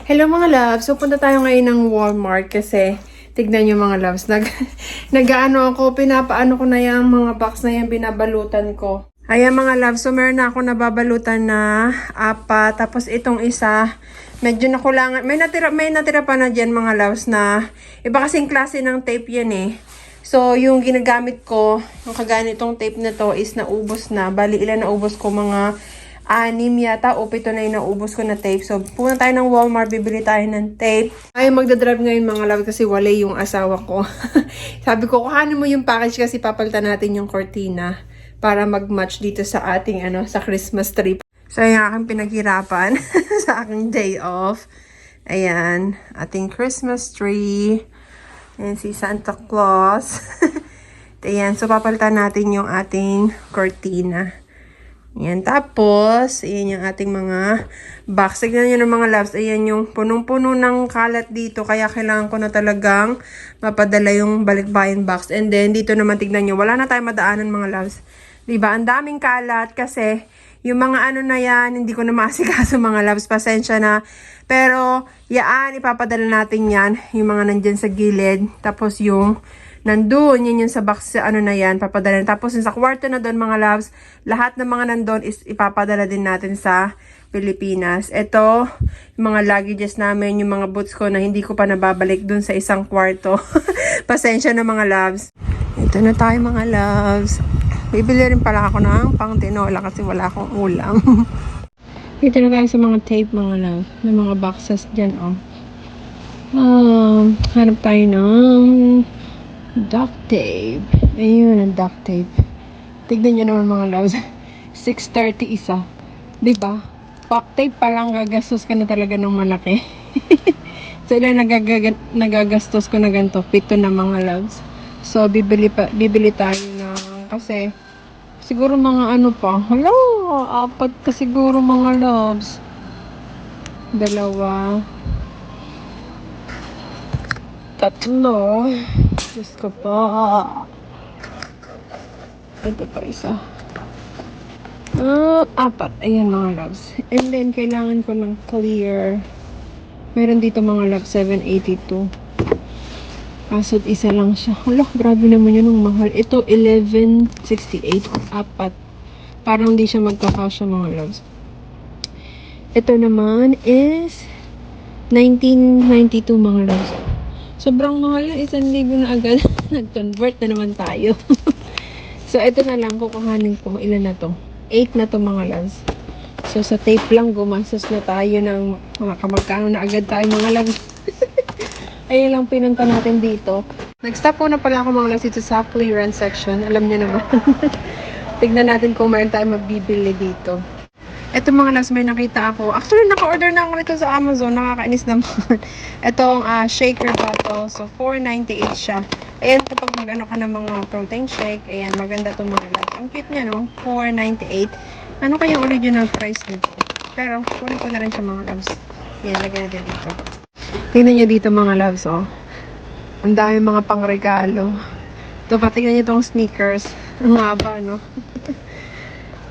Hello mga loves! So punta tayo ngayon ng Walmart kasi tignan nyo mga loves. Nag-ano ako, pinapaano ko na yung mga box na yan, binabalutan ko. Ayan mga loves, so meron na ako nababalutan na 4. Tapos itong isa, medyo nakulangan. May natira pa na dyan mga loves na iba kasing klase ng tape yan eh. So yung ginagamit ko, yung kaganitong tape na to is naubos na. Bali ilan naubos ko, mga 6 yata o 7 na yung naubos ko na tape. So, pupunta tayo ng Walmart, bibili tayo ng tape. Ay, magdadrive ngayon mga love kasi wala yung asawa ko. Sabi ko, kuhanin mo yung package kasi papalitan natin yung cortina para mag-match dito sa ating sa Christmas tree. So, yung aking pinaghirapan sa aking day off. Ayan, ating Christmas tree. Ayan si Santa Claus. Ayan, so papalitan natin yung ating cortina. Ayan, tapos, ayan yung ating mga box. Tignan nyo ng mga loves, ayan yung punong-puno ng kalat dito. Kaya kailangan ko na talagang mapadala yung balikbayan box. And then, dito naman tignan nyo, wala na tayong madaanan mga loves. Diba? Ang daming kalat kasi yung mga na yan, hindi ko na maasikaso mga loves. Pasensya na. Pero, yaan, ipapadala natin yan. Yung mga nandyan sa gilid. Tapos yung nandun, yun yung sa box na yan, papadala. Tapos yung sa kwarto na doon mga loves, lahat ng mga nandun is ipapadala din natin sa Pilipinas. Ito, yung mga luggages namin, yung mga boots ko na hindi ko pa nababalik dun sa isang kwarto. Pasensya na mga loves. Ito na tayo mga loves. Bibili rin pala ako ng pang tinola kasi wala akong ulam. Dito na tayo sa mga tape mga loves, ng mga boxes dyan oh. Hanap tayo ng duct tape. Ayun, ang duct tape. Tignan nyo naman mga loves. 6.30 isa. Diba? Duct tape pa lang gagastos ka na talaga ng malaki. So, ilan nagagastos ko na ganito? 7 na mga loves. So, bibili tayo ng kasi siguro mga pa. Hello! 4 pa siguro mga loves. 2. 3. Diyos ko pa. Ito pa isa. 4. Ayan mga loves. And then, kailangan ko ng clear. Meron dito mga loves, 782. Kaso isa lang siya. Hala, grabe naman yun. Ang mahal. Ito, 1168. 4. Parang hindi siya magkakasya mga loves. Ito naman is 1992 mga loves. Sobrang mahal na, 1,000 na agad. Nag-convert na naman tayo. So, ito na lang, kukuhanin ko. Ilan na to? 8 na to mga loves. So, sa tape lang, gumastos na tayo ng mga kamagkano na agad tayo mga loves. Ayun lang pinunta natin dito. Nag-stop po na pala ako mga loves dito sa clearance section. Alam niyo naman. Tignan natin kung mayroon tayong mabibili dito. Ito mga loves, may nakita ako. Actually, naka-order na ako nito sa Amazon. Nakakainis naman. Itong shaker bottle. So, 4.98 siya. Ayan, kapag mag-ano ka ng mga protein shake, ayan, maganda itong mga loves. Ang cute niya, no? 4.98. Ano kayang original price nito? Pero, kunin ko na rin siya mga loves. Ayan, lagyan natin dito. Tingnan nyo dito mga loves, oh. Ang dami mga pangregalo. Ito, patingnan nyo itong sneakers. Ang haba, no?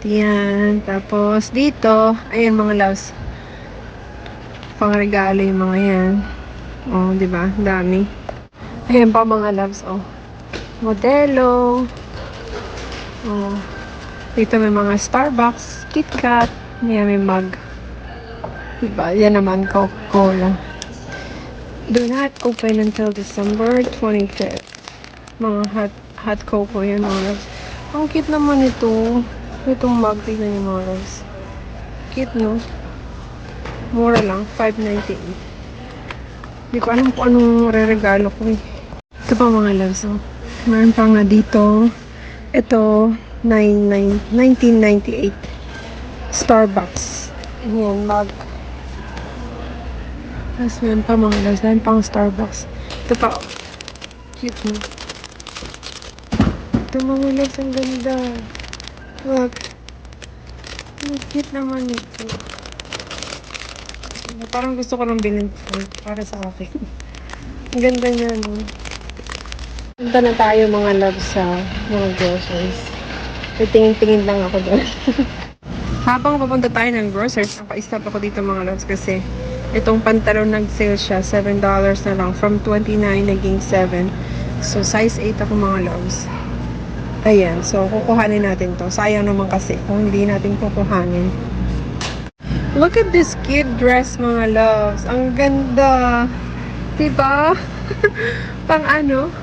Yan. Tapos, dito, ayan mga loves. Pangregalo yung mga yan. Oh, di ba? Dami. Ayan pa mga loves, oh. Modelo. Oh. Dito may mga Starbucks, KitKat. Ayan, may mug. Diba? Yan naman, Coca-Cola. Do not open until December 25th. Mga hot cocoa yan mga loves. Ang cute naman ito. Itong mug, tignan niyo mga loves. Cute, no? Mura lang, 5.98. Hindi ko alam kung anong re-regalo ko eh. Ito pa mga loves, oh. Meron pa nga dito. Ito, 1998. Starbucks. Ayan, mug. Tapos meron pa mga loves. Meron pang Starbucks. Ito pa, oh. Cute, no? Ito mga loves, ang ganda. Look. Ang cute naman ito. Parang gusto ko lang bilhin para sa akin. Ang ganda niya, no? Punta na tayo mga loves sa mga groceries. Tingin-tingin lang ako doon. Habang papunta tayo ng groceries, naka-stop ako dito mga loves kasi Itong pantalon nag-sale siya, $7 na lang. From 29 naging 7. So, size 8 ako mga loves. Ayan, so kukuhanin natin to. Sayang naman kasi kung hindi natin kukuhanin. Look at this cute dress mga loves. Ang ganda. Diba? Pang ano?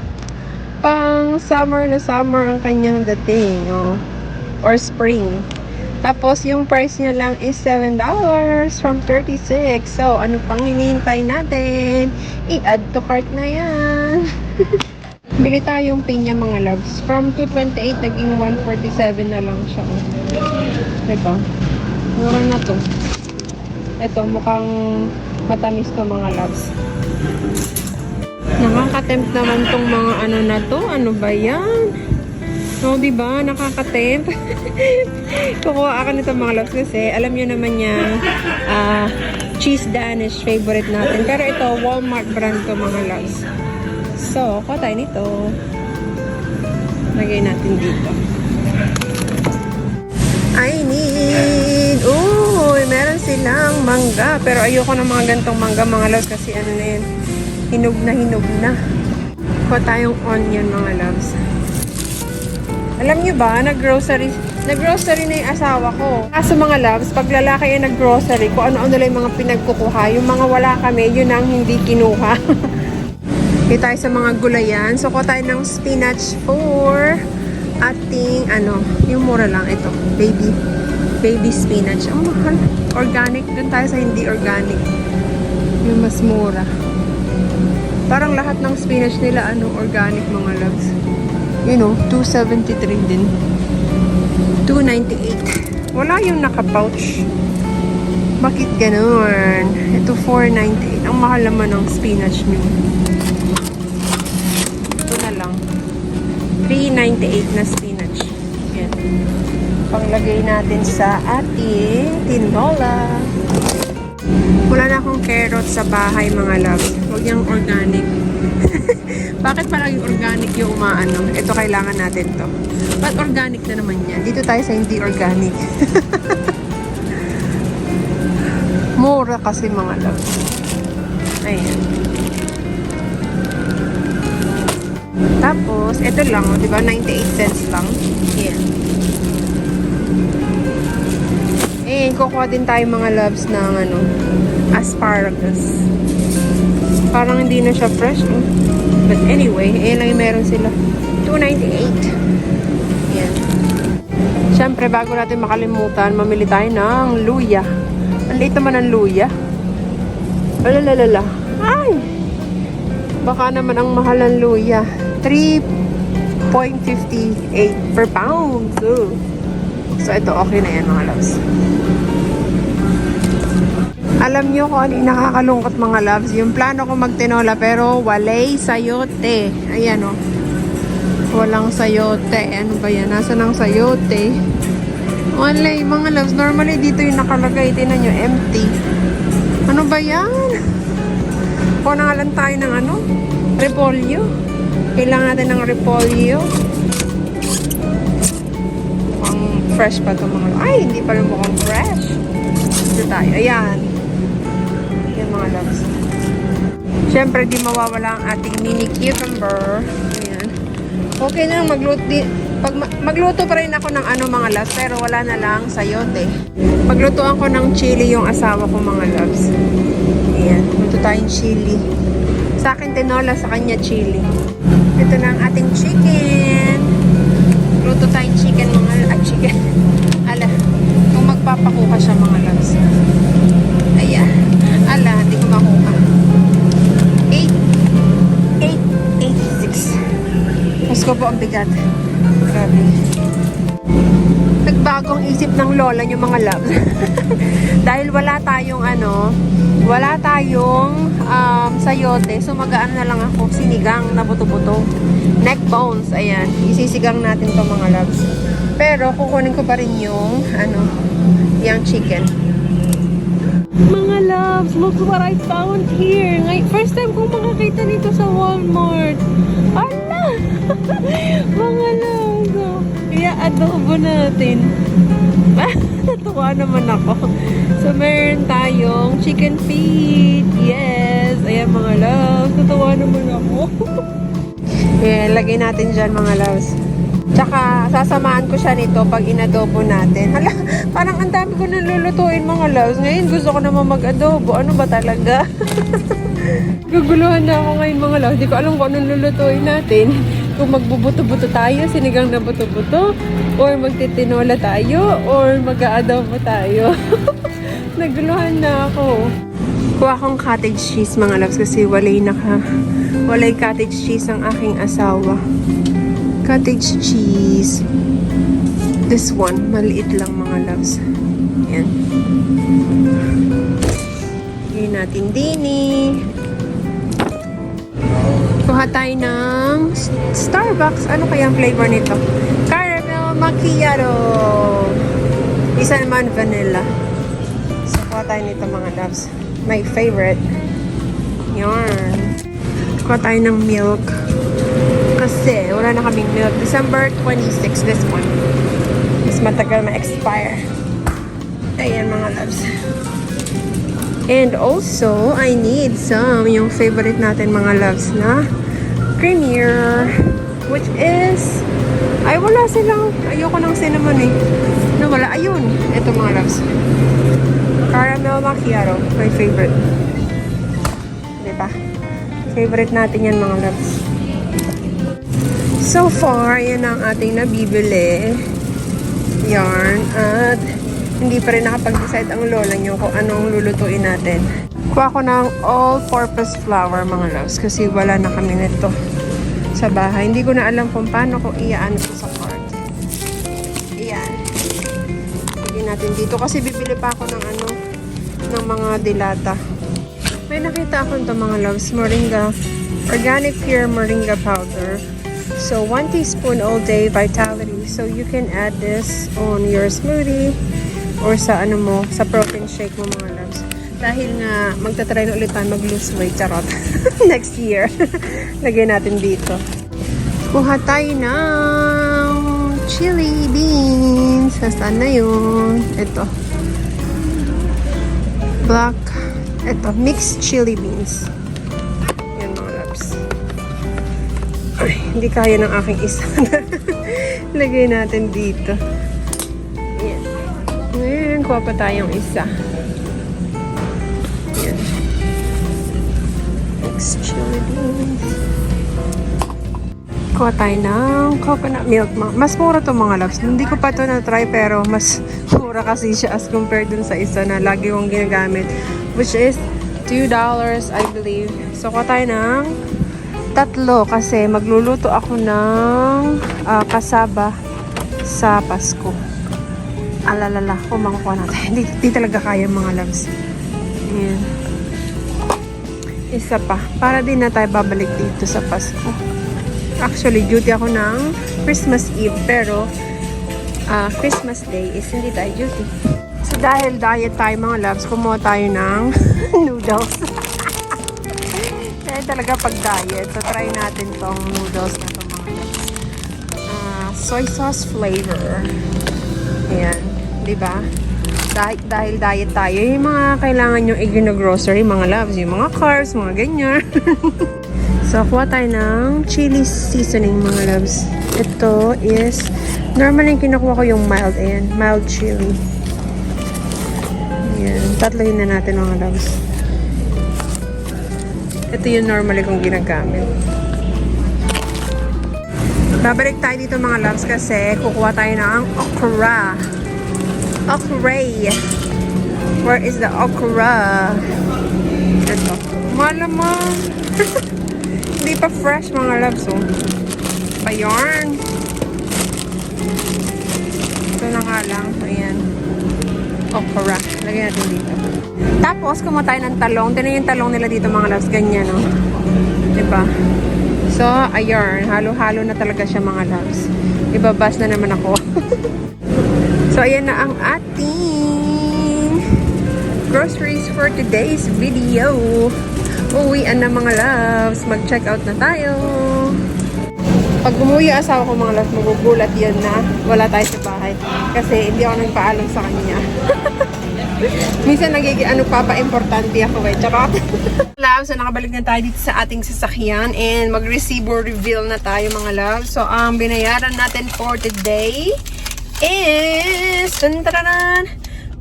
Pang summer na summer ang kanyang dating. Oh. Or spring. Tapos, yung price niya lang is $7 from 36. So, ano pang hinihintay natin? I-add to cart na yan. Bili tayong pinya mga loves. From 228, naging 147 na lang siya. Diba? Mura na to. Ito, mukhang matamis to mga loves. Nakaka-tempt naman tong mga ano na to. Ano ba yan? No, diba? Nakaka-tempt. Kukuha ako nito mga loves kasi alam nyo naman yung cheese Danish favorite natin. Pero ito, Walmart brand to mga loves. So, kuha tayo nito. Lagay natin dito. I need... Uy, meron silang mangga. Pero ayoko ng mga gantong mangga mga loves kasi ano na yun. Hinog na. Kuha tayong onion mga loves. Alam nyo ba, nag-grocery na yung asawa ko. Kaso mga loves, pag lalaki yung nag-grocery, kung ano-ano lang yung mga pinagkukuha, yung mga wala kami, yun ang hindi kinuha. Dito tayo sa mga gulayan. So, kuha tayo ng spinach for ating, yung mura lang ito. Baby spinach. Ang mahal. Organic. Doon tayo sa hindi organic. Yung mas mura. Parang lahat ng spinach nila, organic mga loves. You know, $2.73 din. $2.98. Wala yung naka-pouch. Bakit ganun? Ito, $4.98. Ang mahal naman ng spinach nyo. Ito na lang. $3.98 na spinach. Yan. Panglagay natin sa ating tinola. Wala na akong carrot sa bahay, mga loves. Huwag yung organic. Bakit parang yung organic yung umaano? Ito, kailangan natin to. But organic na naman yan. Dito tayo sa hindi organic. Mura kasi mga loves. Ayan. Tapos, ito lang, di ba? 98 cents lang. Ayan. Ayan, kukuha din tayo mga loves ng asparagus. Parang hindi na siya fresh. But anyway, ayan lang yung meron sila. $2.98. Ayan. Siyempre, bago natin makalimutan, mamili tayo ng luya. Ang liit naman ng luya. Alalalala. Ay! Baka naman ang mahal ng luya. $3.58 per pound. So, ito okay na yan mga loves. Alam nyo kung ano yung nakakalungkot mga loves. Yung plano ko magtinola pero walay sayote. Ayan o. Walang sayote. Ano ba yan? Nasaan ang sayote? Walay mga loves. Normally dito yung nakalagay. Tinan nyo, empty. Ano ba yan? Kuha na nga lang tayo ng repolyo. Kailangan natin ng repolyo. Mukhang fresh pa ito mga loves. Ay, hindi pa rin mukhang fresh. Dito tayo. Ayan. Mga loves. Siyempre, di mawawala ang ating mini cucumber. Ayan. Okay na lang magluto pa rin ako ng mga loves, pero wala na lang sayote. Maglutoan ko ng chili yung asawa ko mga loves. Ayan. Luto tayong chili. Sa akin tinola, sa kanya chili. Ito na ang ating chicken. Luto tayong chicken mga chicken. Ala, kung magpapakuha siya mga loves. Ayan. Ala, hindi ko makuha. 8.86. Mas ko po ang bigat. Grabe. Nagbagong isip ng lola niyo mga love. Dahil wala tayong sayote. So magaan na lang ako. Sinigang na buto-buto. Neck bones. Ayan. Isisigang natin to mga loves. Pero kukunin ko pa rin yung yung chicken. Mga loves, look what I found here. First time kong makakita nito sa Walmart. Ala! Mga loves. Kaya adobo natin. Natuwa Natutuwa naman ako. So, meron tayong chicken feet. Yes! Ayan mga loves. Natutuwa naman ako. Yeah, lagay natin dyan mga loves. Tsaka, sasamahan ko siya nito pag inadobo natin. Hala, parang ang dami ko nang lulutuin mga loves. Ngayon, gusto ko naman mag-adobo. Ano ba talaga? Guguluhan na ako ngayon mga loves. Hindi ko alam kung anong lulutuin natin. Kung magbubuto-buto tayo, sinigang na buto-buto, or magtitinola tayo, or mag-aadobo tayo. Naguluhan na ako. Kuha akong cottage cheese mga loves kasi walay cottage cheese ang aking asawa. Cottage cheese. This one, maliit lang mga loves. Yan. Hingin natin dini. Kuha tayo ng Starbucks. Ano kaya ang flavor nito? Caramel macchiato. Isa naman vanilla. So, kuha tayo nito mga loves. My favorite. Yarn. Kuha tayo ng milk. Kasi wala na kaming milk. December 26, this one. Mas matagal ma-expire. Ayan mga loves. And also, I need some, yung favorite natin mga loves na Premier. Which is, ay wala silang, ayoko ng cinnamon eh. No, wala, ayun. Ito mga loves. Caramel macchiato, my favorite. Diba? Favorite natin yan mga loves. So far, yan ang ating nabibili. Yarn. At hindi pa rin nakapag-decide ang lola nyo kung anong lulutuin natin. Kuha ko ng all-purpose flour mga loves kasi wala na kami nito sa bahay. Hindi ko na alam kung paano ko iyaan ito sa cart. Iyan. Lagyan natin dito kasi bibili pa ako ng ng mga dilata. May nakita ako ito mga loves. Moringa. Organic pure moringa powder. So, 1 teaspoon all day vitality. So, you can add this on your smoothie or sa sa protein shake mo mga loves. Dahil nga, magta-try na ulit tayo mag-lose weight. Charot. Next year. Lagyan natin dito. Kuha tayo ng chili beans. Saan na yun? Ito. Black. Ito. Mixed chili beans. Yan mga loves. Ay, hindi kaya ng aking isa. Lagay natin dito. Yan. Ngayon, kuha pa tayong isa. Yan. Mixed chili beans. Kuha tayo ng coconut milk. Mas mura to mga loves. Hindi ko pa to na-try pero mas mura kasi siya as compared dun sa isa na lagi kong ginagamit. Which is $2, I believe. So, kuha tayo ng 3 kasi magluluto ako ng kasaba sa Pasko. Alalala, kung makukuha natin. Hindi talaga kaya mga loves. Ayan. Isa pa. Para din na tayo babalik dito sa Pasko. Actually, duty ako ng Christmas Eve. Pero, Christmas Day is hindi tayo duty. So, dahil diet tayo mga loves, kumuha tayo ng noodles. Kaya talaga pag diet. So, try natin tong noodles na ito mga loves. Soy sauce flavor. Ayan. Diba? Dahil diet tayo, yung mga kailangan yung i-grocery, mga loves, yung mga carbs, mga ganyan. So, kuha tayo ng chili seasoning, mga loves. Ito is, normally kinukuha ko yung mild. Ayan, mild chili. Ayan, tatlohin na natin, mga loves. Ito yung normally kong ginagamit. Babalik tayo dito, mga loves, kasi kukuha tayo ng okra. Okra. Where is the okra? Ito. Malamang. Hindi pa fresh mga loves, oh. Pa-yarn. Ito na nga lang. Ayan. Okra. Lagyan natin dito. Tapos, kumuha tayo ng talong. Tignan yung talong nila dito mga loves. Ganyan, oh. Diba? So, ayan. Halo-halo na talaga siya mga loves. Ibabas na naman ako. So, ayan na ang ating groceries for today's video. Uwian na mga loves. Mag-check out na tayo. Pag umuwi ang asawa ko mga loves, magugulat yan na wala tayo sa bahay. Kasi hindi ako nagpaalam sa kanya. Minsan nagiging papa-importante ako eh. Charot. Love, so nakabalik na tayo dito sa ating sasakyan and mag-receiver reveal na tayo mga love. So ang binayaran natin for today is...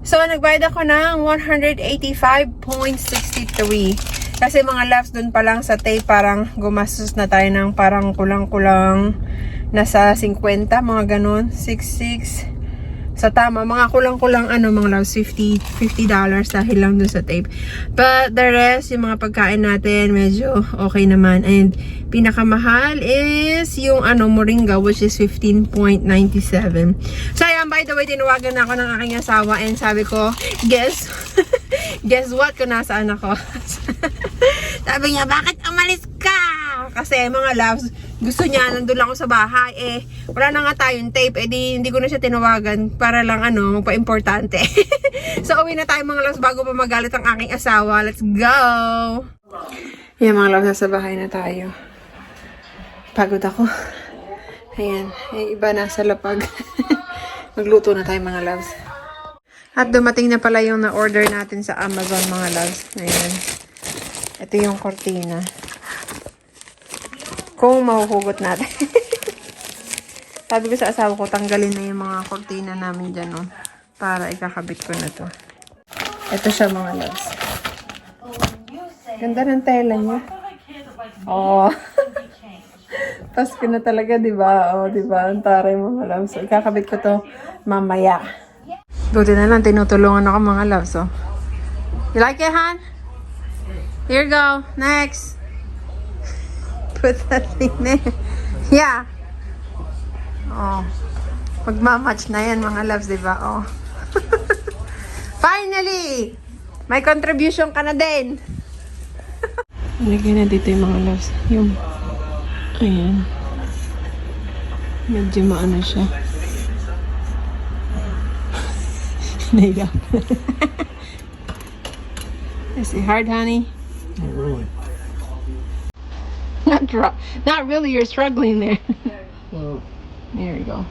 So nagbayad ako ng 185.63. Kasi mga loves, dun pa lang sa tape parang gumastos na tayo ng parang kulang-kulang nasa 50, mga ganun. 66. So tama, mga kulang-kulang mga loves, $50 dahil lang dun sa tape. But the rest, yung mga pagkain natin, medyo okay naman. And pinakamahal is yung moringa, which is 15.97. So ayan, by the way, tinawagan na ako ng aking asawa and sabi ko, guess what kung nasaan ako? Sabi niya, bakit umalis ka? Kasi mga loves, gusto niya, nandun lang ako sa bahay. Wala na nga tayong tape. Hindi ko na siya tinawagan para lang magpa-importante. So, uwi na tayo mga loves bago pa magalit ang aking asawa. Let's go! Yan mga loves, nasa bahay na tayo. Pagod ako. Ayan, iba na sa lapag. Magluto na tayo mga loves. At dumating na pala yung na-order natin sa Amazon mga loves. Ayan. Ito yung cortina. Kung mahuhugot natin. Sabi ko sa asawa ko, tanggalin na yung mga cortina namin dyan, no? Para ikakabit ko na to. Ito siya mga loves. Ganda ng tela niya. Oh. Pasko na talaga, diba? Oh, diba? Ang taray mga loves. So, ikakabit ko to mamaya. Buti na lang, tinutulungan ako mga loves, oh. You like it, Han? Here you go. Next. Put that thing there. Yeah. Oh. Magmamatch na yan mga loves, diba? Oh. Finally! May contribution ka na din. Nalagyan na dito yung mga loves. Yung, ayan. Medyo maano siya. Nailap. Is it hard, honey? Not really. Not really, you're struggling there. Well, There you go.